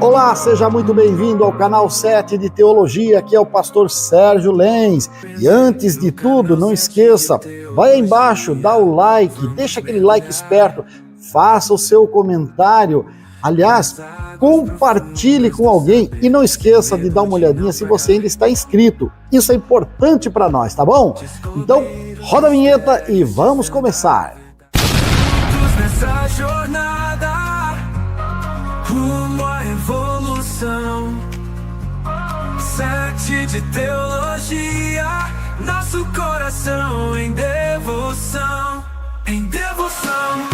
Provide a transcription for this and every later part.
Olá, seja muito bem-vindo ao canal 7 de Teologia, aqui é o pastor Sérgio Lenz. E antes de tudo, não esqueça, vai aí embaixo, dá o like, deixa aquele like esperto, faça o seu comentário, aliás, compartilhe com alguém e não esqueça de dar uma olhadinha se você ainda está inscrito. Isso é importante para nós, tá bom? Então, roda a vinheta e vamos começar. Nessa jornada rumo à evolução, 7 de teologia, nosso coração em devoção, em devoção.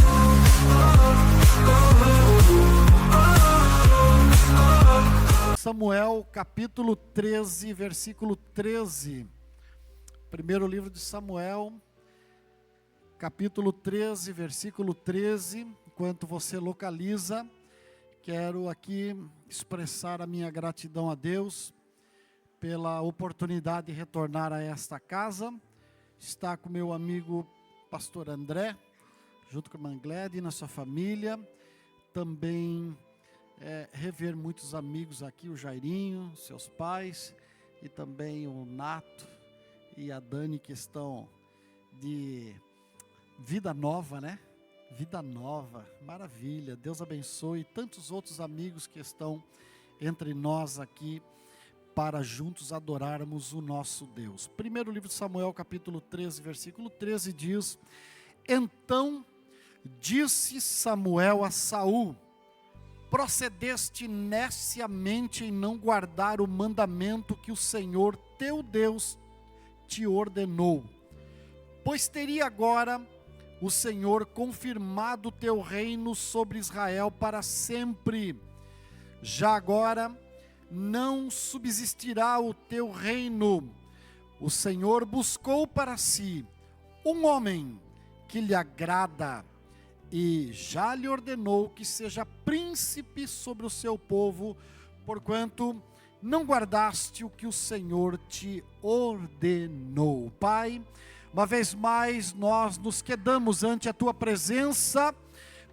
Samuel capítulo 13, versículo 13. Primeiro livro de Samuel, capítulo 13, versículo 13. Enquanto você localiza, quero aqui expressar a minha gratidão a Deus pela oportunidade de retornar a esta casa. Está com meu amigo pastor André, junto com a irmã Glede e na sua família. Também rever muitos amigos aqui, o Jairinho, seus pais, e também o Nato e a Dani, que estão de vida nova, né? Vida nova, maravilha, Deus abençoe tantos outros amigos que estão entre nós aqui para juntos adorarmos o nosso Deus. Primeiro livro de Samuel, capítulo 13, versículo 13 diz: Então disse Samuel a Saul: procedeste neciamente em não guardar o mandamento que o Senhor teu Deus te ordenou, pois teria agora o Senhor confirmado o teu reino sobre Israel para sempre. Já agora não subsistirá o teu reino. O Senhor buscou para si um homem que lhe agrada e já lhe ordenou que seja príncipe sobre o seu povo, porquanto não guardaste o que o Senhor te ordenou. Pai, uma vez mais nós nos quedamos ante a tua presença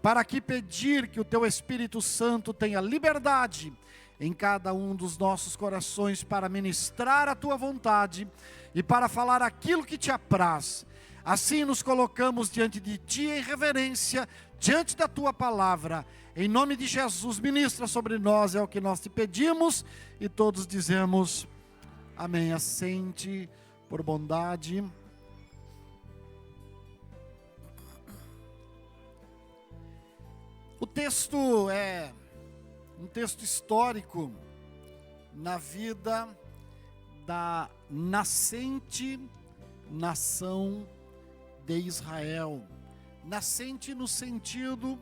para aqui pedir que o teu Espírito Santo tenha liberdade em cada um dos nossos corações para ministrar a tua vontade e para falar aquilo que te apraz. Assim nos colocamos diante de ti em reverência, diante da tua palavra. Em nome de Jesus, ministra sobre nós, é o que nós te pedimos, e todos dizemos amém. Assente por bondade. O texto é um texto histórico na vida da nascente nação de Israel. Nascente no sentido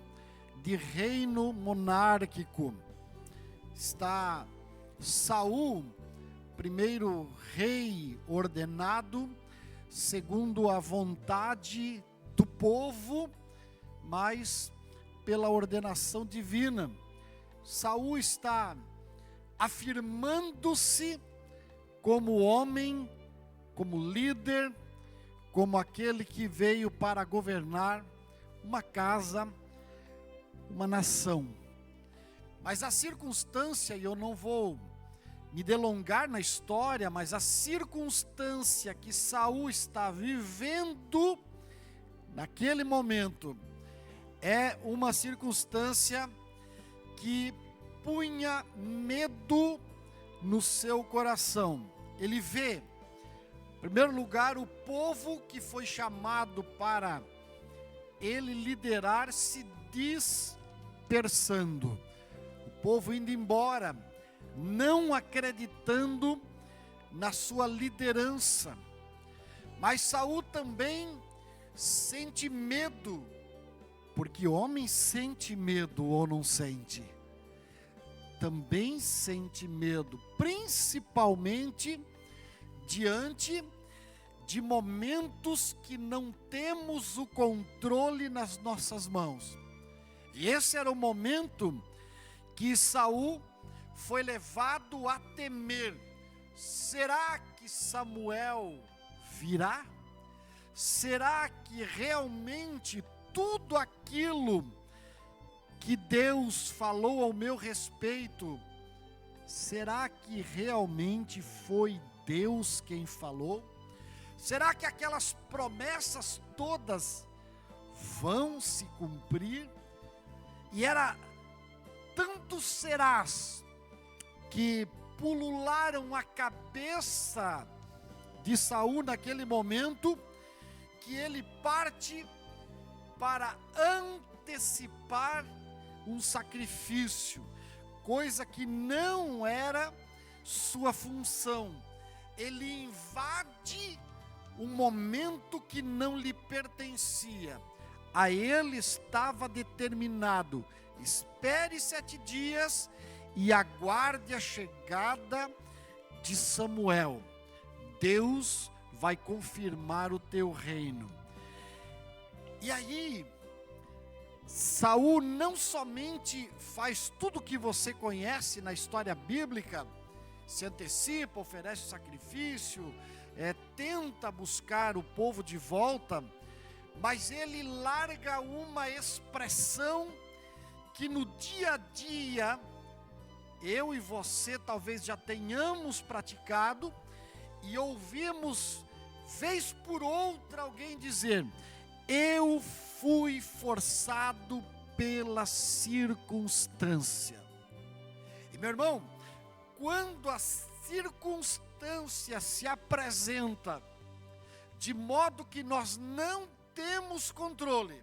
de reino monárquico. Está Saul, primeiro rei ordenado, segundo a vontade do povo, mas pela ordenação divina. Saul está afirmando-se como homem, como líder, como aquele que veio para governar uma casa, uma nação. Mas a circunstância, e eu não vou me delongar na história, mas a circunstância que Saul está vivendo naquele momento é uma circunstância que punha medo no seu coração. Ele vê, em primeiro lugar, o povo que foi chamado para ele liderar se dispersando. O povo indo embora, não acreditando na sua liderança. Mas Saul também sente medo, porque homem sente medo ou não sente? Também sente medo, principalmente diante de momentos que não temos o controle nas nossas mãos. E esse era o momento que Saul foi levado a temer. Será que Samuel virá? Será que realmente tudo aquilo que Deus falou ao meu respeito, será que realmente foi Deus quem falou? Será que aquelas promessas todas vão se cumprir? E era tantos serás que pulularam a cabeça de Saul naquele momento, que ele parte para antecipar um sacrifício, coisa que não era sua função. Ele invade um momento que não lhe pertencia. A ele estava determinado: espere 7 dias e aguarde a chegada de Samuel. Deus vai confirmar o teu reino. E aí, Saul não somente faz tudo o que você conhece na história bíblica, se antecipa, oferece o sacrifício, tenta buscar o povo de volta, mas ele larga uma expressão que no dia a dia, eu e você talvez já tenhamos praticado, e ouvimos vez por outra alguém dizer: eu fui forçado pela circunstância. E meu irmão, quando a circunstância se apresenta de modo que nós não temos controle,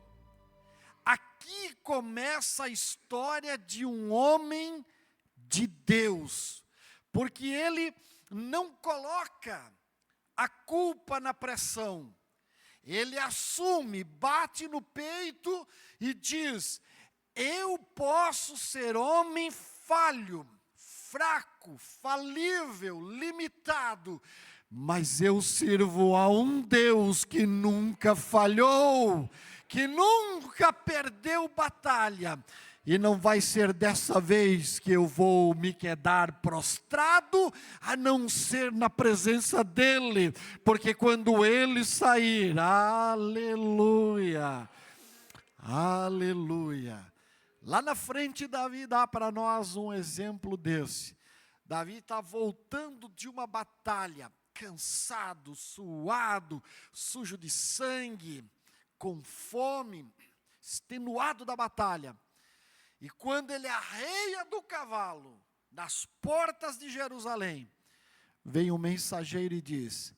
aqui começa a história de um homem de Deus, porque ele não coloca a culpa na pressão, ele assume, bate no peito e diz: eu posso ser homem falho, fraco, falível, limitado, mas eu sirvo a um Deus que nunca falhou, que nunca perdeu batalha. E não vai ser dessa vez que eu vou me quedar prostrado, a não ser na presença dEle, porque quando Ele sair, aleluia, aleluia. Lá na frente, Davi dá para nós um exemplo desse. Davi está voltando de uma batalha, cansado, suado, sujo de sangue, com fome, extenuado da batalha. E quando ele arreia do cavalo, nas portas de Jerusalém, vem um mensageiro e diz: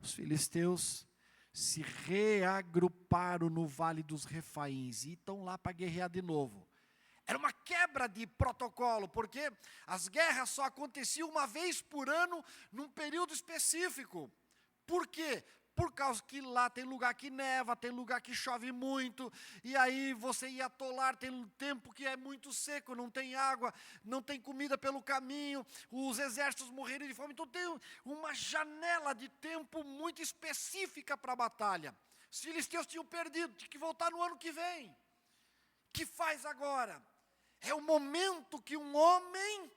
os filisteus se reagruparam no Vale dos Refaíns e estão lá para guerrear de novo. Era uma quebra de protocolo, porque as guerras só aconteciam uma vez por ano, num período específico. Por quê? Por causa que lá tem lugar que neva, tem lugar que chove muito, e aí você ia atolar, tem um tempo que é muito seco, não tem água, não tem comida pelo caminho, os exércitos morreram de fome, então tem uma janela de tempo muito específica para a batalha. Os filisteus tinham perdido, tinham que voltar no ano que vem. O que faz agora? É o momento que um homem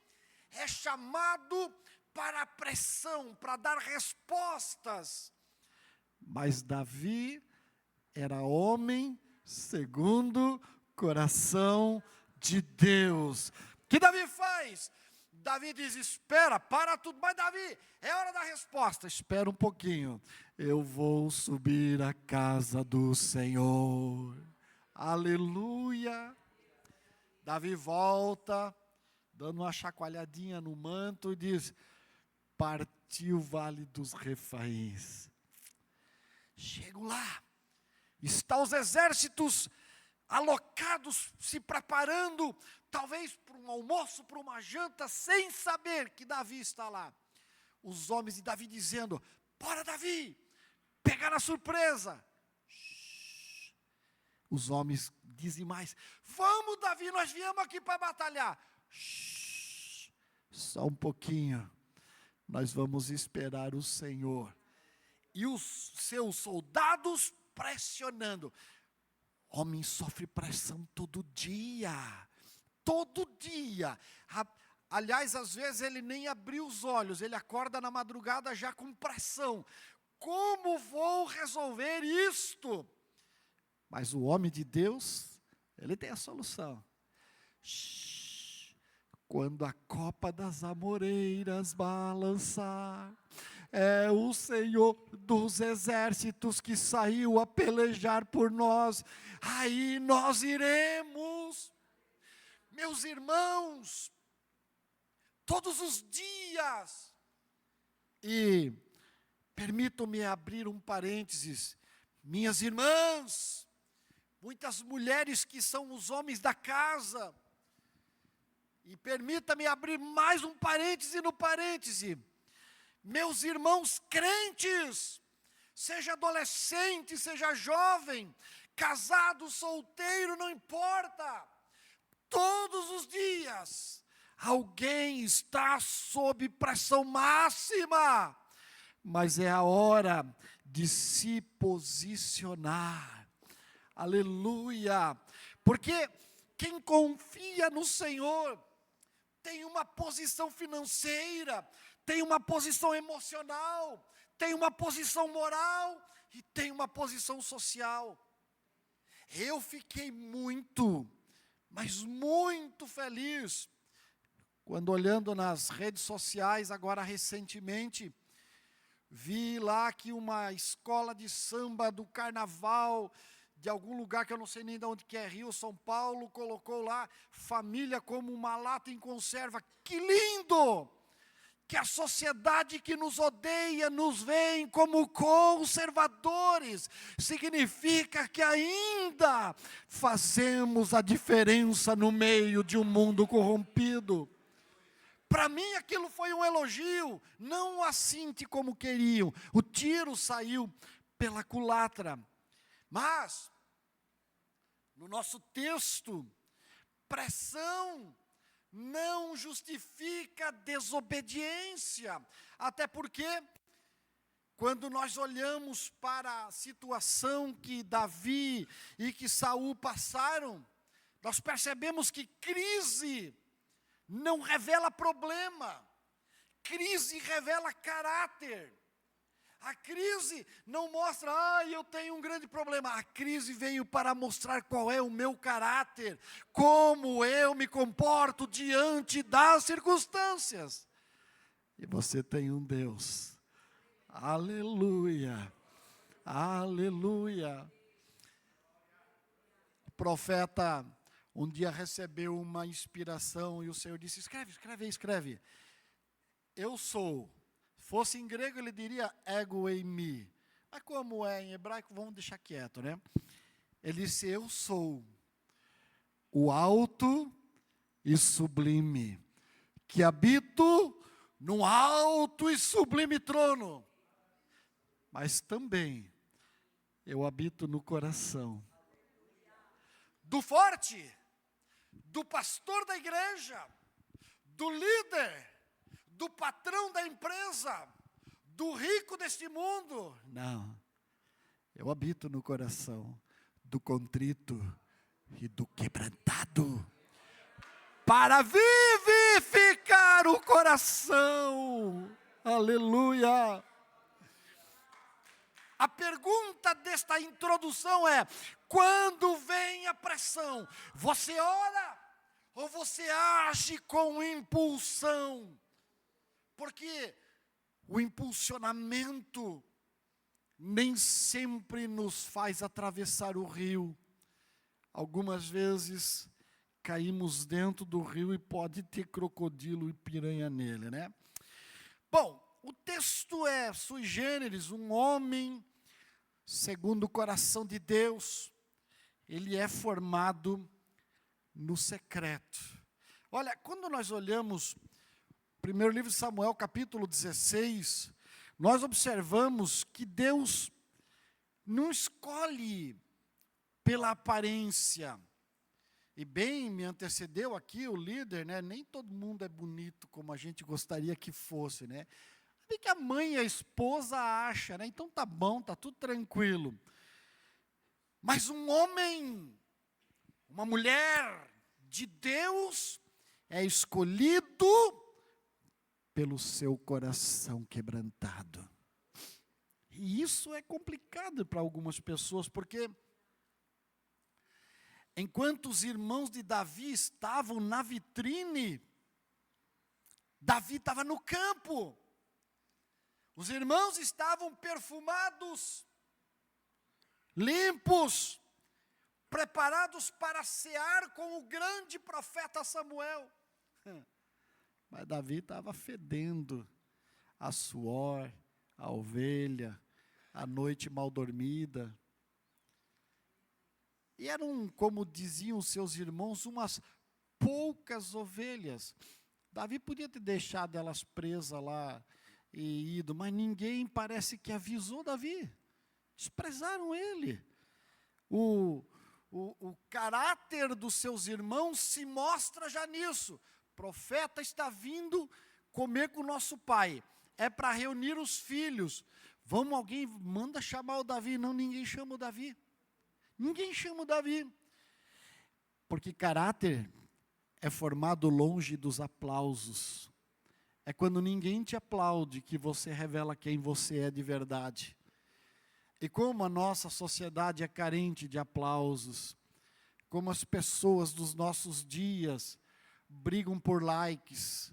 é chamado para a pressão, para dar respostas. Mas Davi era homem segundo o coração de Deus. O que Davi faz? Davi diz: espera, para tudo. Mas Davi, é hora da resposta. Espera um pouquinho. Eu vou subir à casa do Senhor. Aleluia. Davi volta, dando uma chacoalhadinha no manto, e diz: partiu o Vale dos Refaíns. Chego lá, estão os exércitos alocados, se preparando, talvez para um almoço, para uma janta, sem saber que Davi está lá. Os homens de Davi dizendo: bora Davi, pegar a surpresa. Os homens dizem mais: vamos Davi, nós viemos aqui para batalhar. Só um pouquinho, nós vamos esperar o Senhor. E os seus soldados pressionando. Homem sofre pressão todo dia. Todo dia. Aliás, às vezes ele nem abriu os olhos, ele acorda na madrugada já com pressão. Como vou resolver isto? Mas o homem de Deus, ele tem a solução. Quando a copa das amoreiras balançar, é o Senhor dos exércitos que saiu a pelejar por nós, aí nós iremos. Meus irmãos, todos os dias, e permitam-me abrir um parênteses, minhas irmãs, muitas mulheres que são os homens da casa, e permita-me abrir mais um parêntese no parêntese, meus irmãos crentes, seja adolescente, seja jovem, casado, solteiro, não importa, todos os dias, alguém está sob pressão máxima, mas é a hora de se posicionar, aleluia, porque quem confia no Senhor, tem uma posição financeira, tem uma posição emocional, tem uma posição moral e tem uma posição social. Eu fiquei muito, mas muito feliz, quando olhando nas redes sociais, agora recentemente, vi lá que uma escola de samba do carnaval, de algum lugar que eu não sei nem de onde que é, Rio, São Paulo, colocou lá, família como uma lata em conserva. Que lindo! Que a sociedade que nos odeia, nos vê como conservadores, significa que ainda fazemos a diferença no meio de um mundo corrompido. Para mim aquilo foi um elogio, não assim como queriam, o tiro saiu pela culatra. Mas, no nosso texto, pressão não justifica desobediência, até porque, quando nós olhamos para a situação que Davi e que Saul passaram, nós percebemos que crise não revela problema, crise revela caráter. A crise não mostra, eu tenho um grande problema. A crise veio para mostrar qual é o meu caráter, como eu me comporto diante das circunstâncias. E você tem um Deus, aleluia, aleluia. O profeta um dia recebeu uma inspiração e o Senhor disse, escreve. Eu sou. Fosse em grego, ele diria ego eimi. Mas como é em hebraico, vamos deixar quieto, né? Ele disse, eu sou o alto e sublime, que habito num alto e sublime trono. Mas também, eu habito no coração do forte, do pastor da igreja, do líder, do patrão da empresa, do rico deste mundo. Não, eu habito no coração do contrito e do quebrantado, para vivificar o coração. Aleluia. A pergunta desta introdução é, quando vem a pressão, você ora ou você age com impulsão? Porque o impulsionamento nem sempre nos faz atravessar o rio. Algumas vezes caímos dentro do rio e pode ter crocodilo e piranha nele, né? Bom, o texto é sui generis, um homem segundo o coração de Deus, ele é formado no secreto. Olha, quando nós olhamos primeiro livro de Samuel, capítulo 16, nós observamos que Deus não escolhe pela aparência. E bem, me antecedeu aqui o líder, né? Nem todo mundo é bonito como a gente gostaria que fosse, né? Sabe que a mãe e a esposa acham, né? Então tá bom, tá tudo tranquilo. Mas um homem, uma mulher de Deus é escolhido pelo seu coração quebrantado. E isso é complicado para algumas pessoas, porque enquanto os irmãos de Davi estavam na vitrine, Davi estava no campo. Os irmãos estavam perfumados, limpos, preparados para cear com o grande profeta Samuel. Mas Davi estava fedendo a suor, a ovelha, a noite mal dormida. E eram, como diziam seus irmãos, umas poucas ovelhas. Davi podia ter deixado elas presas lá e ido, mas ninguém parece que avisou Davi. Desprezaram ele. O caráter dos seus irmãos se mostra já nisso. O profeta está vindo comer com o nosso pai. É para reunir os filhos. Vamos, alguém manda chamar o Davi. Não, ninguém chama o Davi. Ninguém chama o Davi. Porque caráter é formado longe dos aplausos. É quando ninguém te aplaude que você revela quem você é de verdade. E como a nossa sociedade é carente de aplausos, como as pessoas dos nossos dias brigam por likes,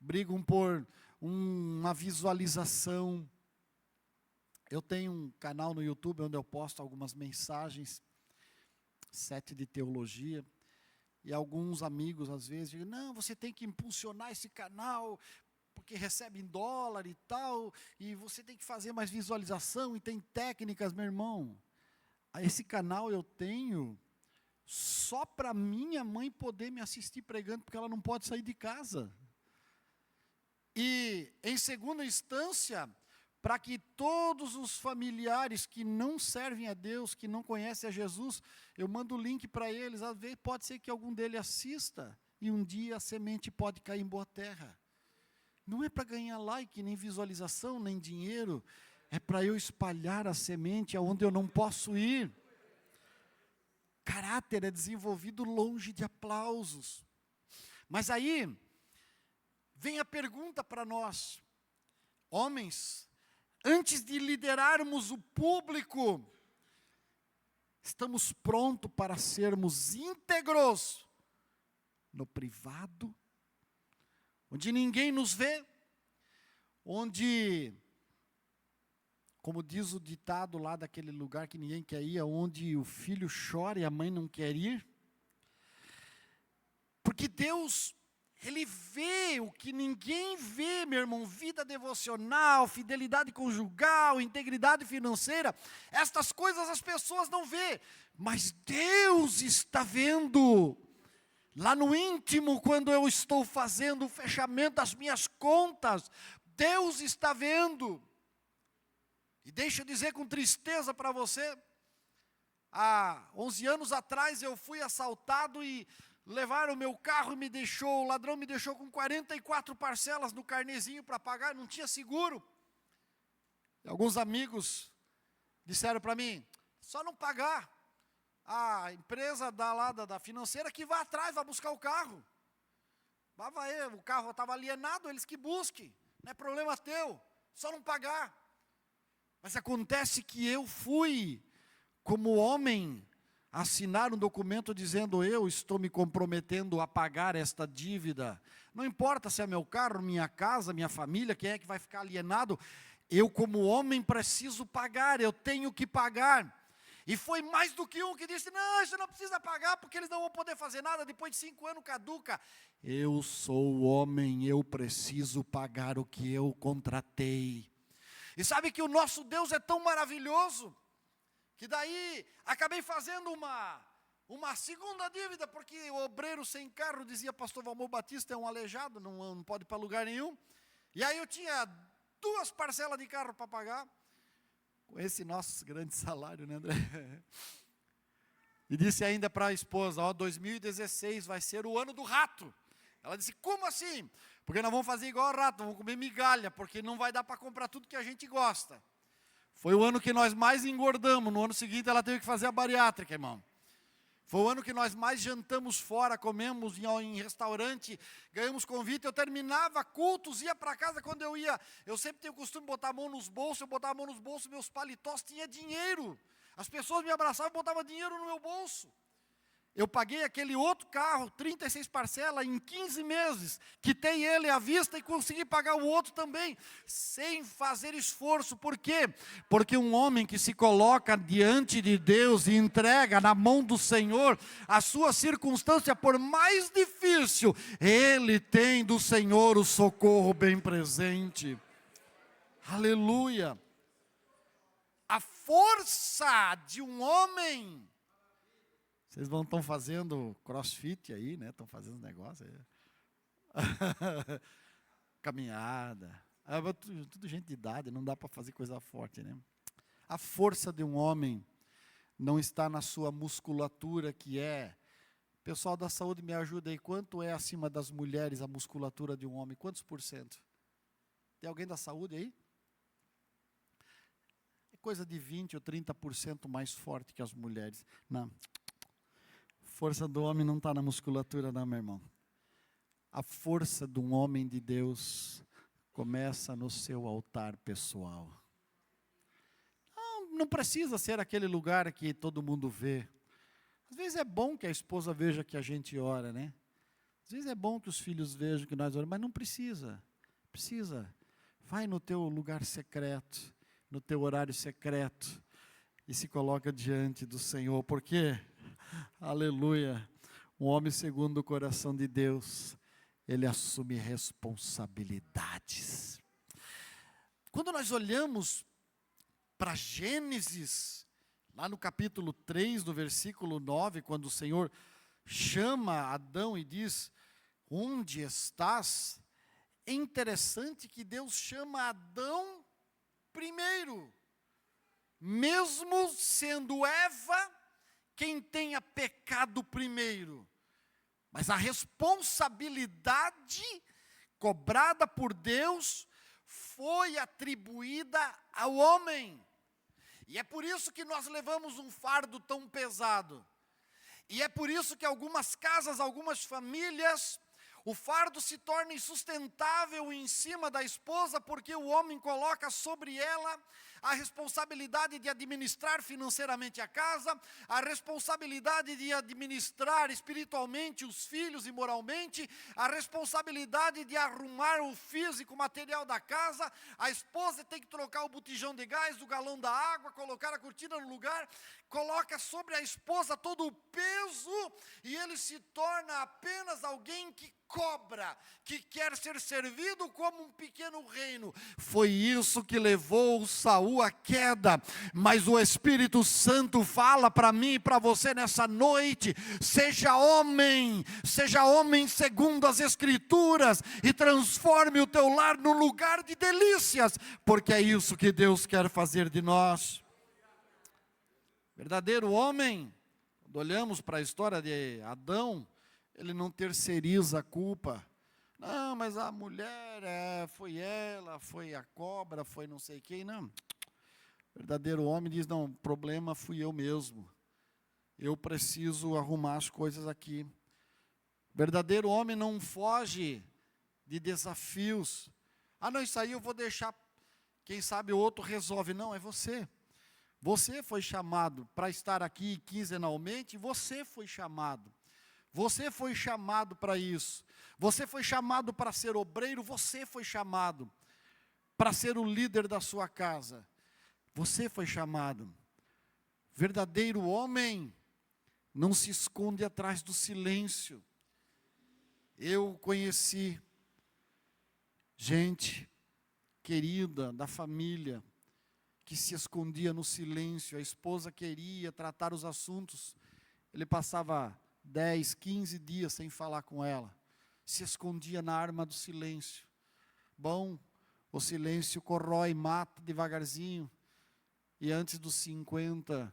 brigam por uma visualização. Eu tenho um canal no YouTube onde eu posto algumas mensagens, 7 de teologia, e alguns amigos às vezes dizem, não, você tem que impulsionar esse canal, porque recebe em dólar e tal, e você tem que fazer mais visualização, e tem técnicas, meu irmão. Esse canal eu tenho só para minha mãe poder me assistir pregando, porque ela não pode sair de casa. E, em segunda instância, para que todos os familiares que não servem a Deus, que não conhecem a Jesus, eu mando o link para eles, às vezes pode ser que algum deles assista, e um dia a semente pode cair em boa terra. Não é para ganhar like, nem visualização, nem dinheiro, é para eu espalhar a semente aonde eu não posso ir. Caráter é desenvolvido longe de aplausos. Mas aí, vem a pergunta para nós, homens, antes de liderarmos o público, estamos prontos para sermos íntegros no privado, onde ninguém nos vê, onde, como diz o ditado lá daquele lugar que ninguém quer ir, onde o filho chora e a mãe não quer ir, porque Deus, Ele vê o que ninguém vê, meu irmão, vida devocional, fidelidade conjugal, integridade financeira, estas coisas as pessoas não vê, mas Deus está vendo. Lá no íntimo, quando eu estou fazendo o fechamento das minhas contas, Deus está vendo. E deixa eu dizer com tristeza para você, há 11 anos atrás eu fui assaltado e levaram o meu carro e o ladrão me deixou com 44 parcelas no carnezinho para pagar, não tinha seguro. E alguns amigos disseram para mim, só não pagar. A empresa da financeira que vai atrás, vai buscar o carro. O carro estava alienado, eles que busquem, não é problema teu, só não pagar. Mas acontece que eu fui, como homem, assinar um documento dizendo, eu estou me comprometendo a pagar esta dívida. Não importa se é meu carro, minha casa, minha família, quem é que vai ficar alienado, eu como homem preciso pagar, eu tenho que pagar. E foi mais do que um que disse, não, você não precisa pagar, porque eles não vão poder fazer nada, depois de 5 anos caduca. Eu sou homem, eu preciso pagar o que eu contratei. E sabe que o nosso Deus é tão maravilhoso, que daí acabei fazendo uma segunda dívida, porque o obreiro sem carro, dizia pastor Valmor Batista, é um aleijado, não pode ir para lugar nenhum. E aí eu tinha 2 parcelas de carro para pagar, com esse nosso grande salário, né, André? E disse ainda para a esposa, 2016 vai ser o ano do rato. Ela disse, como assim? Porque nós vamos fazer igual o rato, vamos comer migalha, porque não vai dar para comprar tudo que a gente gosta. Foi o ano que nós mais engordamos, no ano seguinte ela teve que fazer a bariátrica, irmão. Foi o ano que nós mais jantamos fora, comemos em restaurante, ganhamos convite, eu terminava cultos, ia para casa, quando eu ia, eu sempre tenho o costume de botar a mão nos bolsos, eu botava a mão nos bolsos, meus paletós tinha dinheiro, as pessoas me abraçavam e botavam dinheiro no meu bolso. Eu paguei aquele outro carro, 36 parcelas, em 15 meses. Quitei ele à vista e consegui pagar o outro também, sem fazer esforço. Por quê? Porque um homem que se coloca diante de Deus e entrega na mão do Senhor a sua circunstância, por mais difícil, ele tem do Senhor o socorro bem presente. Aleluia! A força de um homem... Vocês estão fazendo crossfit aí, né? Estão fazendo negócio aí. Caminhada. Tudo gente de idade, não dá para fazer coisa forte, né? A força de um homem não está na sua musculatura, que é... Pessoal da saúde, me ajuda aí. Quanto é acima das mulheres a musculatura de um homem? Quantos por cento? Tem alguém da saúde aí? É coisa de 20 ou 30% mais forte que as mulheres. Não. Força do homem não está na musculatura, não, meu irmão. A força de um homem de Deus começa no seu altar pessoal. Não precisa ser aquele lugar que todo mundo vê. Às vezes é bom que a esposa veja que a gente ora, né? Às vezes é bom que os filhos vejam que nós oramos, mas não precisa. Precisa. Vai no teu lugar secreto, no teu horário secreto, e se coloca diante do Senhor. Por quê? Aleluia, um homem segundo o coração de Deus, ele assume responsabilidades. Quando nós olhamos para Gênesis, lá no capítulo 3, do versículo 9, quando o Senhor chama Adão e diz, onde estás? É interessante que Deus chama Adão primeiro, mesmo sendo Eva quem tenha pecado primeiro, mas a responsabilidade cobrada por Deus foi atribuída ao homem, e é por isso que nós levamos um fardo tão pesado, e é por isso que algumas casas, algumas famílias, o fardo se torna insustentável em cima da esposa, porque o homem coloca sobre ela a responsabilidade de administrar financeiramente a casa, a responsabilidade de administrar espiritualmente os filhos e moralmente, a responsabilidade de arrumar o físico, o material da casa. A esposa tem que trocar o botijão de gás, o galão da água, colocar a cortina no lugar, coloca sobre a esposa todo o peso, e ele se torna apenas alguém que cobra, que quer ser servido como um pequeno reino. Foi isso que levou Saul à queda, mas o Espírito Santo fala para mim e para você nessa noite, seja homem segundo as Escrituras, e transforme o teu lar num lugar de delícias, porque é isso que Deus quer fazer de nós. Verdadeiro homem, quando olhamos para a história de Adão, ele não terceiriza a culpa. Não, mas a mulher, foi ela, foi a cobra, foi não sei quem. Não. O verdadeiro homem diz, não, o problema fui eu mesmo. Eu preciso arrumar as coisas aqui. O verdadeiro homem não foge de desafios. Não, isso aí eu vou deixar, quem sabe o outro resolve. Não, é você. Você foi chamado para estar aqui quinzenalmente, você foi chamado. Você foi chamado para isso. Você foi chamado para ser obreiro, você foi chamado para ser o líder da sua casa. Você foi chamado. Verdadeiro homem não se esconde atrás do silêncio. Eu conheci gente querida da família que se escondia no silêncio. A esposa queria tratar os assuntos, ele passava 10, 15 dias sem falar com ela, se escondia na arma do silêncio. Bom, o silêncio corrói, mata devagarzinho, e antes dos 50,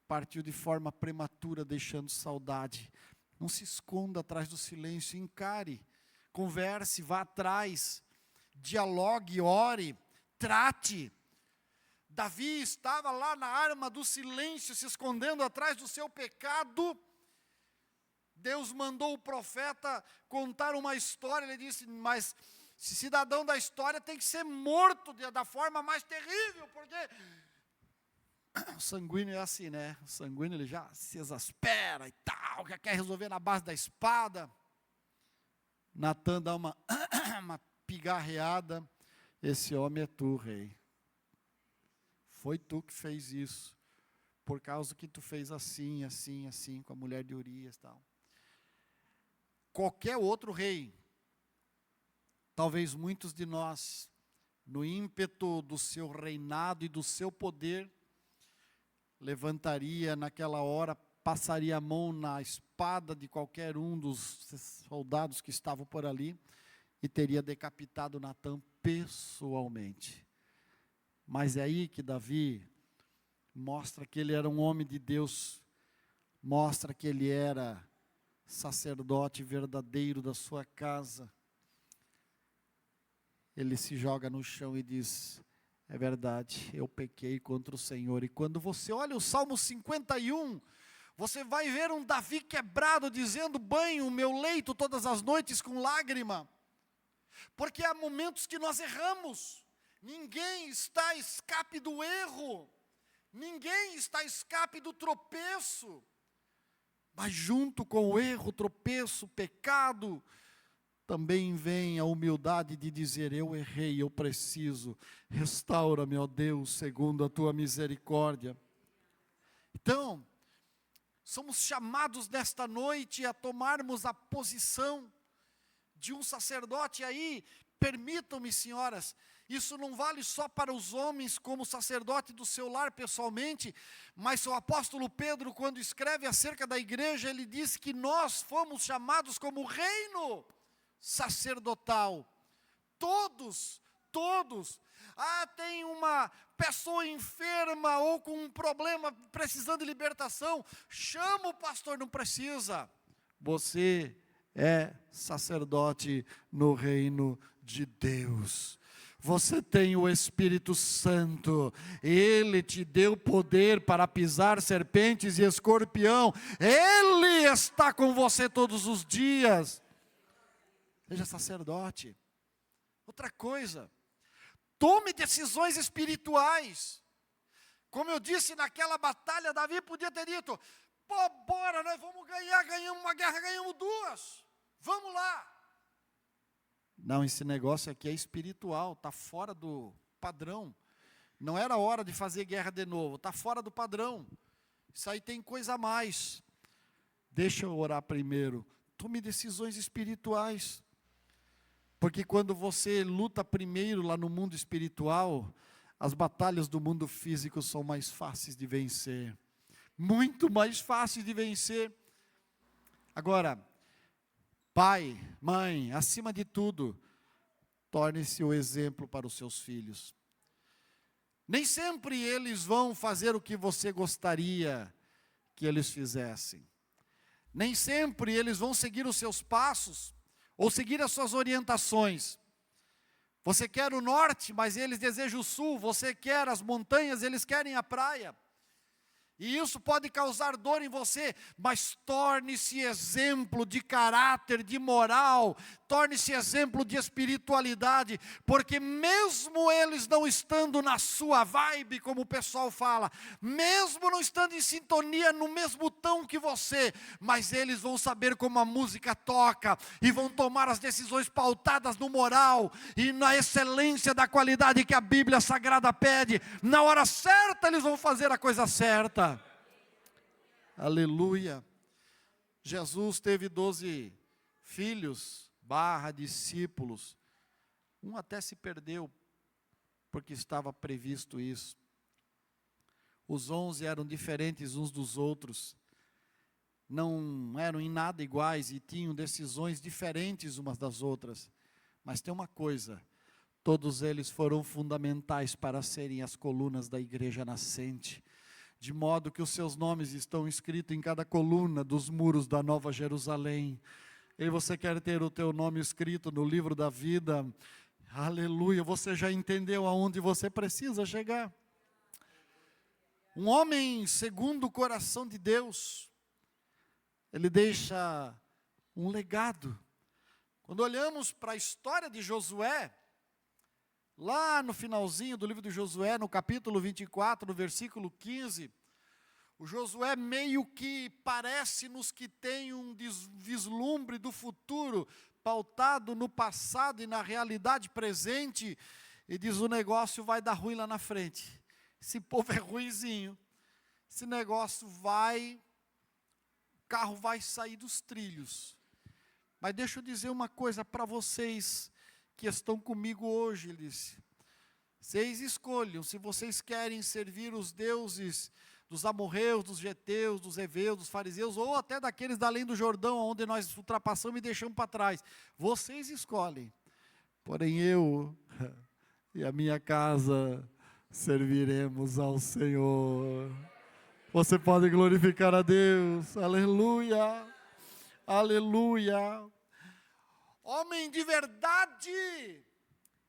partiu de forma prematura, deixando saudade. Não se esconda atrás do silêncio, encare, converse, vá atrás, dialogue, ore, trate. Davi estava lá na arma do silêncio, se escondendo atrás do seu pecado. Deus mandou o profeta contar uma história, ele disse, mas esse cidadão da história tem que ser morto da forma mais terrível, porque O sanguíneo é assim, né? O sanguíneo ele já se exaspera e tal, já quer resolver na base da espada. Natan dá uma pigarreada. Esse homem é tu, rei. Foi tu que fez isso. Por causa que tu fez assim, assim, assim, com a mulher de Urias e tal. Qualquer outro rei, talvez muitos de nós, no ímpeto do seu reinado e do seu poder, levantaria naquela hora, passaria a mão na espada de qualquer um dos soldados que estavam por ali e teria decapitado Natan pessoalmente. Mas é aí que Davi mostra que ele era um homem de Deus, mostra que ele era sacerdote verdadeiro da sua casa. Ele se joga no chão e diz: é verdade, eu pequei contra o Senhor. E quando você olha o Salmo 51, você vai ver um Davi quebrado, dizendo: banho o meu leito todas as noites com lágrima. Porque há momentos que nós erramos. Ninguém está a escape do erro. Ninguém está a escape do tropeço. Mas junto com o erro, tropeço, pecado, também vem a humildade de dizer: eu errei, eu preciso, restaura-me, ó Deus, segundo a tua misericórdia. Então, somos chamados nesta noite a tomarmos a posição de um sacerdote. Aí, permitam-me, senhoras, isso não vale só para os homens como sacerdote do seu lar pessoalmente, mas o apóstolo Pedro, quando escreve acerca da igreja, ele diz que nós fomos chamados como reino sacerdotal. Todos. Tem uma pessoa enferma ou com um problema precisando de libertação, chama o pastor, não precisa. Você é sacerdote no reino de Deus. Você tem o Espírito Santo, Ele te deu poder para pisar serpentes e escorpião, Ele está com você todos os dias. Seja sacerdote. Outra coisa, tome decisões espirituais. Como eu disse naquela batalha, Davi podia ter dito: pô, bora, nós vamos ganhar, ganhamos uma guerra, ganhamos duas, vamos lá. Não, esse negócio aqui é espiritual, está fora do padrão. Não era hora de fazer guerra de novo, está fora do padrão. Isso aí tem coisa a mais. Deixa eu orar primeiro. Tome decisões espirituais. Porque quando você luta primeiro lá no mundo espiritual, as batalhas do mundo físico são mais fáceis de vencer. Muito mais fáceis de vencer. Agora, pai, mãe, acima de tudo, torne-se o exemplo para os seus filhos. Nem sempre eles vão fazer o que você gostaria que eles fizessem. Nem sempre eles vão seguir os seus passos, ou seguir as suas orientações. Você quer o norte, mas eles desejam o sul. Você quer as montanhas, eles querem a praia. E isso pode causar dor em você, mas torne-se exemplo de caráter, de moral, torne-se exemplo de espiritualidade, porque mesmo eles não estando na sua vibe, como o pessoal fala, mesmo não estando em sintonia no mesmo tom que você, mas eles vão saber como a música toca, e vão tomar as decisões pautadas no moral, e na excelência da qualidade que a Bíblia Sagrada pede. Na hora certa eles vão fazer a coisa certa. Aleluia. Jesus teve 12 filhos, discípulos. Um até se perdeu, porque estava previsto isso. Os 11 eram diferentes uns dos outros. Não eram em nada iguais e tinham decisões diferentes umas das outras. Mas tem uma coisa: todos eles foram fundamentais para serem as colunas da igreja nascente. De modo que os seus nomes estão escritos em cada coluna dos muros da Nova Jerusalém. E você quer ter o teu nome escrito no livro da vida? Aleluia, você já entendeu aonde você precisa chegar. Um homem segundo o coração de Deus, ele deixa um legado. Quando olhamos para a história de Josué, lá no finalzinho do livro de Josué, no capítulo 24, no versículo 15, o Josué meio que parece-nos que tem um vislumbre do futuro, pautado no passado e na realidade presente, e diz: o negócio vai dar ruim lá na frente. Esse povo é ruinzinho, esse negócio o carro vai sair dos trilhos. Mas deixa eu dizer uma coisa para vocês que estão comigo hoje, ele disse: vocês escolham se vocês querem servir os deuses dos amorreus, dos geteus, dos heveus, dos fariseus, ou até daqueles da além do Jordão, onde nós ultrapassamos e deixamos para trás. Vocês escolhem. Porém eu e a minha casa serviremos ao Senhor. Você pode glorificar a Deus. Aleluia, aleluia. Homem de verdade,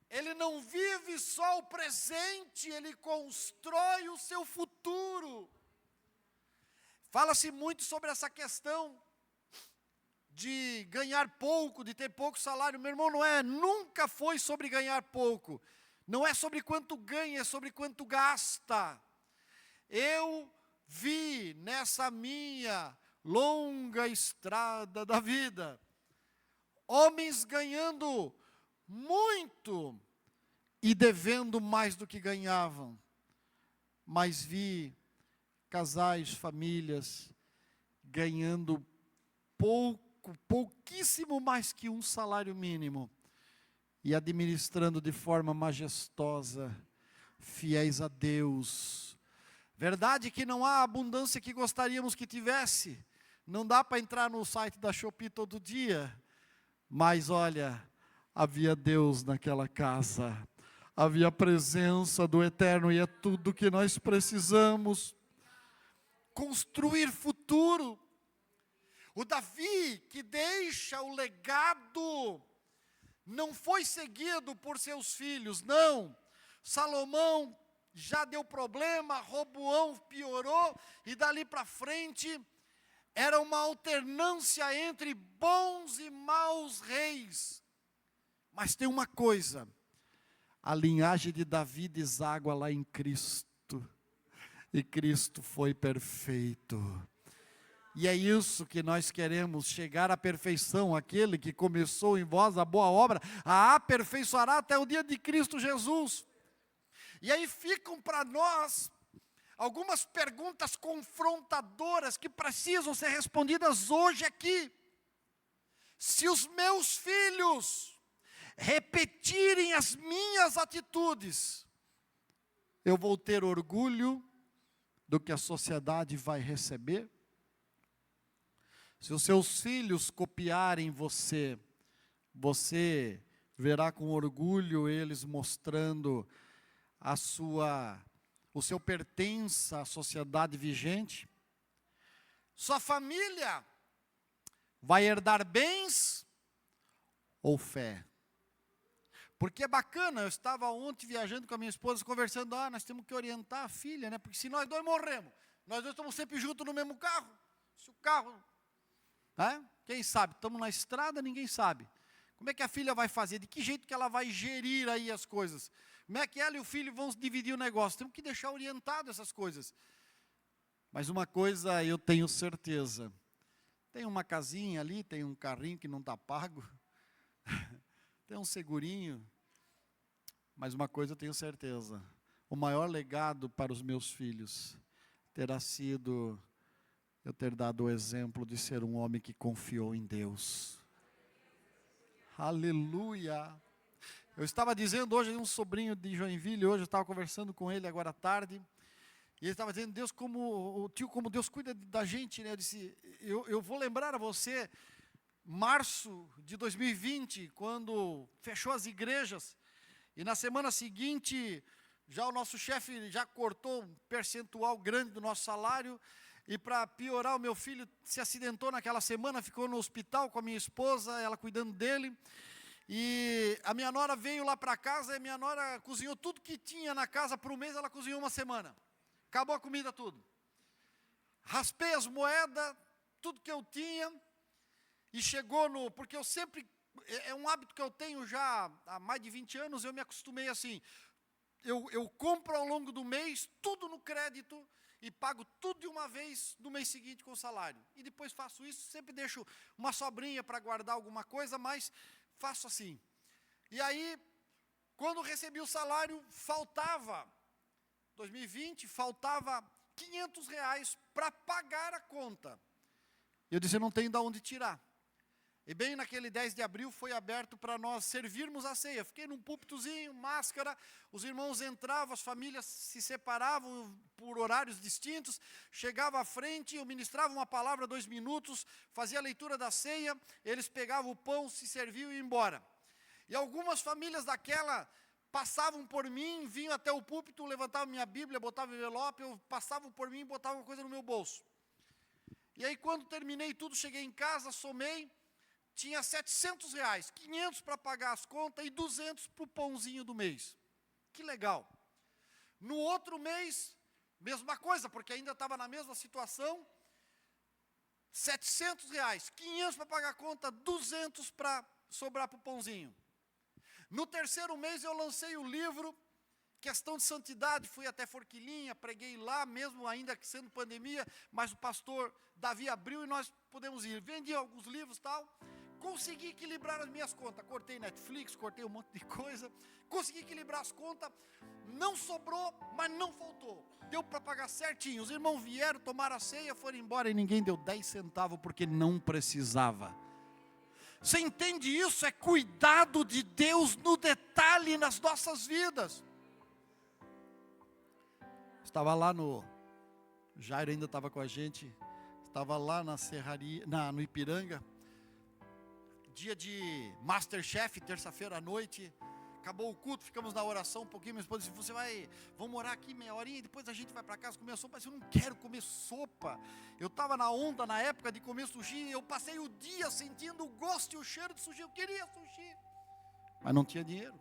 ele não vive só o presente, ele constrói o seu futuro. Fala-se muito sobre essa questão de ganhar pouco, de ter pouco salário. Meu irmão, nunca foi sobre ganhar pouco. Não é sobre quanto ganha, é sobre quanto gasta. Eu vi nessa minha longa estrada da vida homens ganhando muito e devendo mais do que ganhavam, mas vi casais, famílias ganhando pouquíssimo mais que um salário mínimo e administrando de forma majestosa, fiéis a Deus. Verdade que não há a abundância que gostaríamos que tivesse, não dá para entrar no site da Shopee todo dia, mas olha, havia Deus naquela casa, havia a presença do Eterno, e é tudo que nós precisamos. Construir futuro. O Davi, que deixa o legado, não foi seguido por seus filhos, não. Salomão já deu problema, Roboão piorou, e dali para frente era uma alternância entre bons e maus reis. Mas tem uma coisa: a linhagem de Davi deságua lá em Cristo, e Cristo foi perfeito. E é isso que nós queremos, chegar à perfeição. Aquele que começou em vós a boa obra, a aperfeiçoará até o dia de Cristo Jesus. E aí ficam para nós algumas perguntas confrontadoras que precisam ser respondidas hoje aqui. Se os meus filhos repetirem as minhas atitudes, eu vou ter orgulho do que a sociedade vai receber? Se os seus filhos copiarem você, você verá com orgulho eles mostrando o seu pertença à sociedade vigente? Sua família vai herdar bens ou fé? Porque é bacana, eu estava ontem viajando com a minha esposa, conversando: nós temos que orientar a filha, né? Porque se nós dois morremos, nós dois estamos sempre juntos no mesmo carro. Se o carro, quem sabe, estamos na estrada, ninguém sabe. Como é que a filha vai fazer? De que jeito que ela vai gerir aí as coisas? Como é que ela e o filho vão dividir o negócio? Temos que deixar orientado essas coisas. Mas uma coisa eu tenho certeza: tem uma casinha ali, tem um carrinho que não está pago, tem um segurinho, mas uma coisa eu tenho certeza: o maior legado para os meus filhos terá sido eu ter dado o exemplo de ser um homem que confiou em Deus. Aleluia! Eu estava dizendo hoje, um sobrinho de Joinville, hoje eu estava conversando com ele agora à tarde, e ele estava dizendo: Deus, como Deus cuida da gente, né? Eu disse: eu vou lembrar a você, março de 2020, quando fechou as igrejas, e na semana seguinte, já o nosso chefe já cortou um percentual grande do nosso salário, e para piorar, o meu filho se acidentou naquela semana, ficou no hospital com a minha esposa, ela cuidando dele, e a minha nora veio lá para casa, e a minha nora cozinhou tudo que tinha na casa por um mês, ela cozinhou uma semana, acabou a comida tudo. Raspei as moedas, tudo que eu tinha, e chegou porque eu sempre É um hábito que eu tenho já há mais de 20 anos, eu me acostumei assim. Eu compro ao longo do mês, tudo no crédito, e pago tudo de uma vez no mês seguinte com o salário. E depois faço isso, sempre deixo uma sobrinha para guardar alguma coisa, mas faço assim. E aí, quando recebi o salário, faltava, 2020, faltava R$500 para pagar a conta. Eu disse, eu não tenho de onde tirar. E bem naquele 10 de abril foi aberto para nós servirmos a ceia. Fiquei num púlpitozinho, máscara, os irmãos entravam, as famílias se separavam por horários distintos, chegava à frente, eu ministrava uma palavra, 2 minutos, fazia a leitura da ceia, eles pegavam o pão, se serviam e iam embora. E algumas famílias daquela passavam por mim, vinham até o púlpito, levantavam minha Bíblia, botavam envelope, passavam por mim e botavam uma coisa no meu bolso. E aí quando terminei tudo, cheguei em casa, somei, tinha R$700, 500 para pagar as contas e 200 para o pãozinho do mês. Que legal. No outro mês, mesma coisa, porque ainda estava na mesma situação, R$700, 500 para pagar a conta, 200 para sobrar para o pãozinho. No terceiro mês eu lancei o livro, Questão de Santidade, fui até Forquilinha, preguei lá, mesmo ainda sendo pandemia, mas o pastor Davi abriu e nós pudemos ir. Vendi alguns livros e tal. Consegui equilibrar as minhas contas, cortei Netflix, cortei um monte de coisa, consegui equilibrar as contas, não sobrou, mas não faltou, deu para pagar certinho, os irmãos vieram, tomaram a ceia, foram embora e ninguém deu 10 centavos porque não precisava. Você entende isso? É cuidado de Deus no detalhe nas nossas vidas. Estava lá Jairo ainda estava com a gente, estava lá na serraria, no Ipiranga, dia de Masterchef, terça-feira à noite, acabou o culto, ficamos na oração um pouquinho, minha esposa disse, vamos orar aqui meia horinha, e depois a gente vai para casa comer sopa, mas eu não quero comer sopa, eu estava na onda na época de comer sushi, eu passei o dia sentindo o gosto e o cheiro de sushi, eu queria sushi, mas não tinha dinheiro,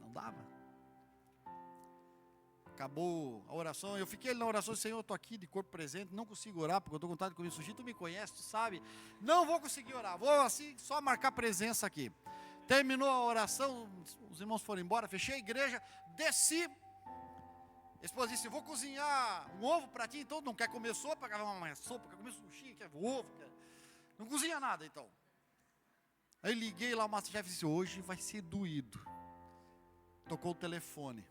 não dava. Acabou a oração, eu fiquei na oração, Senhor, eu estou aqui de corpo presente, não consigo orar, porque eu estou com vontade de comer sushi, tu me conhece, tu sabe, não vou conseguir orar, vou assim, só marcar presença aqui. Terminou a oração, os irmãos foram embora, fechei a igreja, desci, a esposa disse, vou cozinhar um ovo para ti, então não quer comer sopa, quer comer sushi, quer ovo, não cozinha nada então. Aí liguei lá o Masterchef e disse, hoje vai ser doído. Tocou o telefone.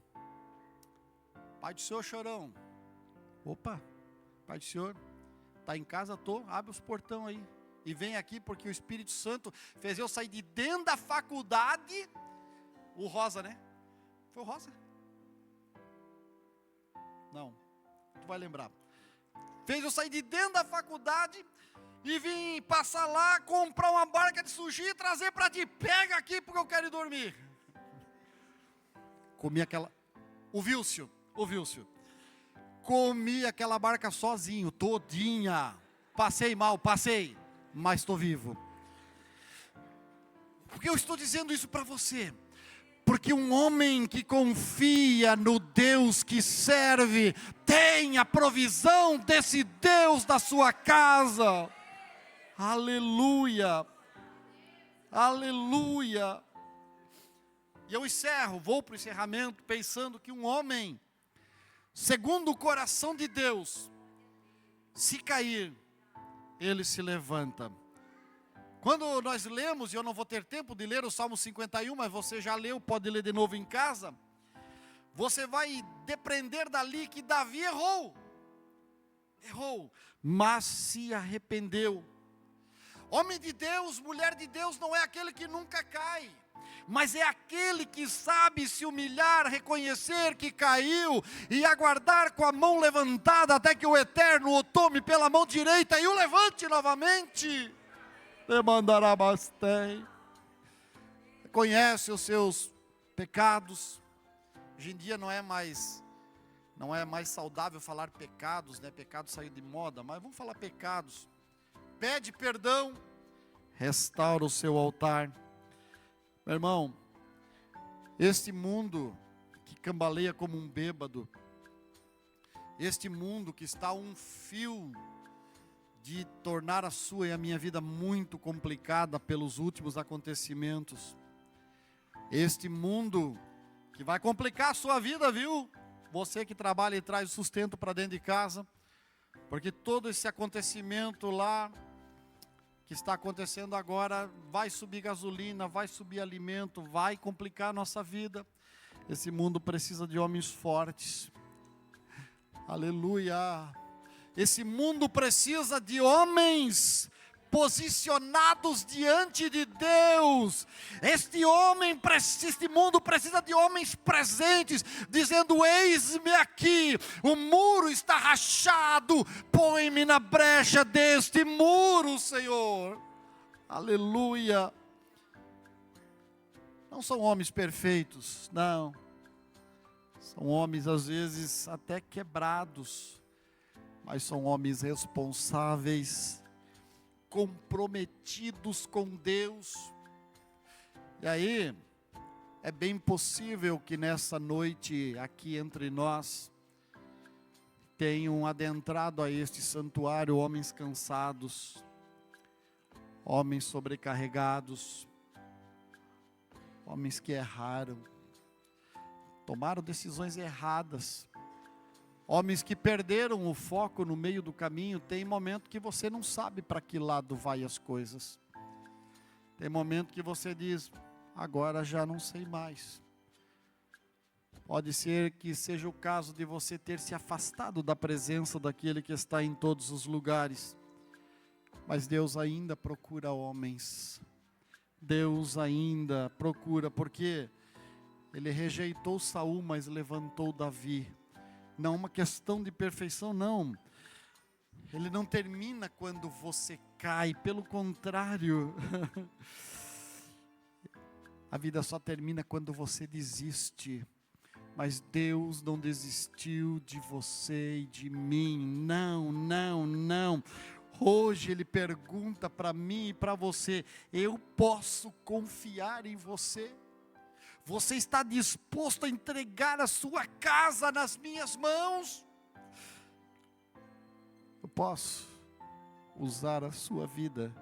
Pai do Senhor, chorão. Opa, Pai do Senhor, está em casa, abre os portão aí. E vem aqui porque o Espírito Santo fez eu sair de dentro da faculdade. O Rosa, né? Foi o Rosa? Não, tu vai lembrar. Fez eu sair de dentro da faculdade e vim passar lá, comprar uma barca de sushi e trazer para ti. Pega aqui porque eu quero ir dormir. Comi aquela... O Vilcio. Comi aquela barca sozinho, todinha. Passei mal, mas estou vivo. Por que eu estou dizendo isso para você? Porque um homem que confia no Deus que serve, tem a provisão desse Deus da sua casa. Aleluia. Aleluia. E eu vou para o encerramento pensando que um homem, segundo o coração de Deus, se cair, ele se levanta. Quando nós lemos, e eu não vou ter tempo de ler o Salmo 51, mas você já leu, pode ler de novo em casa, você vai depreender dali que Davi errou, mas se arrependeu. Homem de Deus, mulher de Deus, não é aquele que nunca cai, mas é aquele que sabe se humilhar, reconhecer que caiu e aguardar com a mão levantada até que o Eterno o tome pela mão direita e o levante novamente. Demandará bastante. Conhece os seus pecados. Hoje em dia não é mais saudável falar pecados, né? Pecado saiu de moda, mas vamos falar pecados. Pede perdão, restaura o seu altar. Meu irmão, este mundo que cambaleia como um bêbado, este mundo que está a um fio de tornar a sua e a minha vida muito complicada pelos últimos acontecimentos. Este mundo que vai complicar a sua vida, viu? Você que trabalha e traz sustento para dentro de casa, porque todo esse acontecimento lá que está acontecendo agora vai subir gasolina, vai subir alimento, vai complicar a nossa vida. Esse mundo precisa de homens fortes. Aleluia! Esse mundo precisa de homens posicionados diante de Deus. Este mundo precisa de homens presentes, dizendo: eis-me aqui, o muro está rachado, põe-me na brecha deste muro, Senhor. Aleluia. Não são homens perfeitos, não. São homens às vezes até quebrados, mas são homens responsáveis, comprometidos com Deus. E aí, é bem possível que nessa noite, aqui entre nós, tenham adentrado a este santuário homens cansados, homens sobrecarregados, homens que erraram, tomaram decisões erradas, homens que perderam o foco no meio do caminho. Tem momento que você não sabe para que lado vai as coisas. Tem momento que você diz: agora já não sei mais. Pode ser que seja o caso de você ter se afastado da presença daquele que está em todos os lugares. Mas Deus ainda procura homens. Deus ainda procura, porque Ele rejeitou Saul, mas levantou Davi. Não uma questão de perfeição, não. Ele não termina quando você cai, pelo contrário. A vida só termina quando você desiste. Mas Deus não desistiu de você e de mim. Não, não, não. Hoje Ele pergunta para mim e para você: eu posso confiar em você? Você está disposto a entregar a sua casa nas minhas mãos? Eu posso usar a sua vida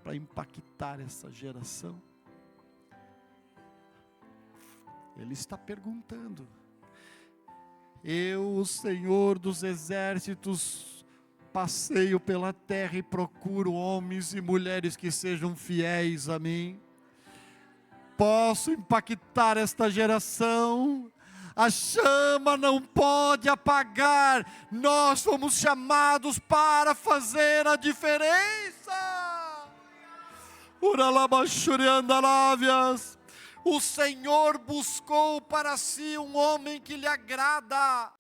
para impactar essa geração? Ele está perguntando. Eu, o Senhor dos exércitos, passeio pela terra e procuro homens e mulheres que sejam fiéis a mim. Posso impactar esta geração? A chama não pode apagar. Nós fomos chamados para fazer a diferença. O Senhor buscou para si um homem que lhe agrada.